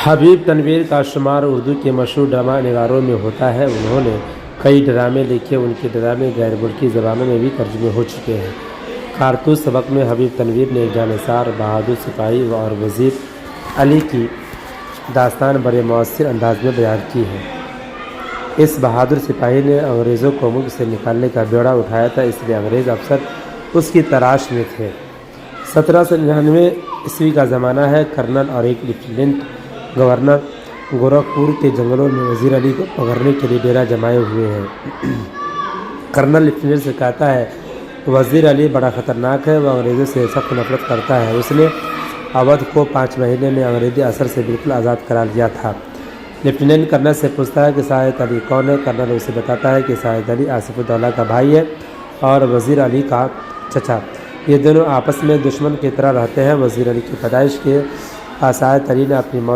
حبیب تنویر کا شمار اردو کے مشہور ڈرامہ نگاروں میں ہوتا ہے۔ انہوں نے کئی ڈرامے لکھے، ان کے ڈرامے غیر ملکی زبانوں میں بھی ترجمے ہو چکے ہیں۔ کارتوس سبق میں حبیب تنویر نے جانثار، بہادر سپاہی اور وزیر علی کی داستان بڑے مؤثر انداز میں بیان کی ہے۔ اس بہادر سپاہی نے انگریزوں کو ملک سے نکالنے کا بیڑا اٹھایا تھا، اس لیے انگریز افسر اس کی تلاش میں تھے۔ 1799 کا زمانہ ہے۔ کرنل اور ایک لیفٹیننٹ گورنر گورکھپور کے جنگلوں میں وزیر علی کو پکڑنے کے لیے ڈیرا جمائے ہوئے ہیں۔ کرنل لیفٹیننٹ سے کہتا ہے وزیر علی بڑا خطرناک ہے، وہ انگریزوں سے سخت نفرت کرتا ہے، اس نے اودھ کو 5 مہینے میں انگریزی اثر سے بالکل آزاد کرا لیا تھا۔ لیفٹیننٹ کرنل سے پوچھتا ہے کہ سعادت علی کون ہے؟ کرنل اسے بتاتا ہے کہ سعادت علی آصف الدولہ کا بھائی ہے اور وزیر علی کا چچا، یہ دونوں آپس میں دشمن کی طرح رہتے ہیں۔ وزیر علی کی پیدائش کے بعد سعادت علی نے اپنی موت